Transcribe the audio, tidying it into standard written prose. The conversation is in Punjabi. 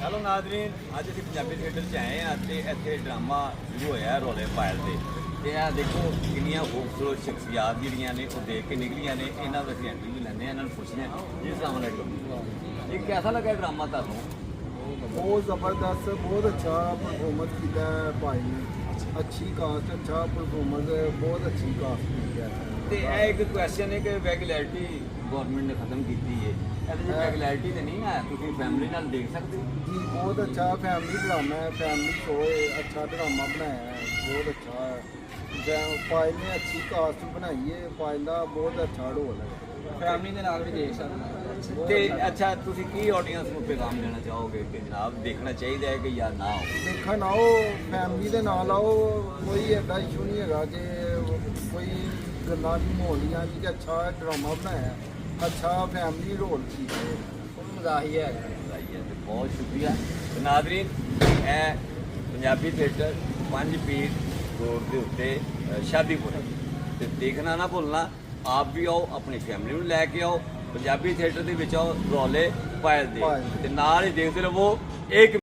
ਹੈਲੋ ਨਾਜ਼ਰੀਨ, ਅੱਜ ਅਸੀਂ ਪੰਜਾਬੀ ਥੀਏਟਰ 'ਚ ਆਏ ਹਾਂ ਤੇ ਇੱਥੇ ਡਰਾਮਾ ਸ਼ੁਰੂ ਹੋਇਆ ਰੌਲੇ ਪਾਇਲ ਦੇ। ਤੇ ਇਹ ਦੇਖੋ ਕਿੰਨੀਆਂ ਖੂਬਸੂਰਤ ਸ਼ਖਸੀਅਤ ਜਿਹੜੀਆਂ ਨੇ ਉਹ ਦੇਖ ਕੇ ਨਿਕਲੀਆਂ ਨੇ। ਇਹਨਾਂ ਦਾ ਅਸੀਂ ਇੰਟਰਵਿਊ ਲੈਂਦੇ ਹਾਂ, ਇਹਨਾਂ ਨੂੰ ਪੁੱਛਦੇ ਹਾਂ ਜੀ ਅਸਲਾਮ ਵਾਲੇकुम। ਇਹ कैसा लगा ड्रामा ਤੁਹਾਨੂੰ? बहुत ज़बरदस्त, बहुत अच्छा परफॉर्मेंस किया है भाई ने। अच्छी कास्ट, अच्छा परफॉर्मेंस, बहुत अच्छी कास्ट की है। ਤੇ ਇਹ ਇੱਕ ਕੁਐਸਚਨ ਹੈ ਕਿ ਰੈਗੂਲੈਰਿਟੀ ਗਵਰਨਮੈਂਟ ਨੇ ਖਤਮ ਕੀਤੀ ਹੈ। ਇਹਦੇ ਵਿੱਚ ਰੈਗੂਲੈਰਿਟੀ ਤੇ नहीं है, ਤੁਸੀਂ ਫੈਮਿਲੀ ਨਾਲ ਦੇਖ ਸਕਦੇ ਹੋ। जी बहुत अच्छा फैमिली ड्रामा है, फैमिली शो है, अच्छा ड्रामा बनाया है, बहुत अच्छा है। पायल ने अच्छी कास्ट बनाई है, पायल का बहुत अच्छा रोल है। ਫੈਮਿਲੀ ਦੇ ਨਾਲ ਵੀ ਦੇਖ ਸਕਦੇ ਤੇ ਅੱਛਾ, ਤੁਸੀਂ ਕੀ ਆਡੀਅנס ਨੂੰ ਪੈਗਾਮ ਦੇਣਾ ਚਾਹੋਗੇ ਕਿ ਜਨਾਬ ਦੇਖਣਾ ਚਾਹੀਦਾ ਹੈ ਕਿ ਜਾਂ ਨਾ ਹੋ? देखन आओ, फैमिली के नाल आओ, कोई एडा इशू नहीं है कि कोई गल्लां नहीं मोहलियां नहीं कि अच्छा ड्रामा बनाया है, अच्छा फैमिली रोल की है। ਮਜ਼ਾਹੀਆ ਹੈ। ਤੇ ਬਹੁਤ ਸ਼ੁਕਰੀਆ। ਤੇ ਨਾਜ਼ਰੀਨ, ਇਹ ਪੰਜਾਬੀ ਥੀਏਟਰ 5 ਪੀਰ ਰੋਡ ਦੇ ਉੱਤੇ ਸ਼ਾਦੀਪੁਰ ਤੇ ਦੇਖਣਾ ਨਾ ਭੁੱਲਣਾ। ਆਪ ਵੀ ਆਓ, ਆਪਣੀ ਫੈਮਿਲੀ ਨੂੰ ਲੈ ਕੇ ਆਓ। ਪੰਜਾਬੀ ਥੀਏਟਰ ਦੇ ਵਿੱਚ ਆਓ, ਰੌਲੇ ਪਾਇਲ ਦੇ ਤੇ ਨਾਲ ਹੀ ਦੇਖਦੇ ਰਹੋ ਇੱਕ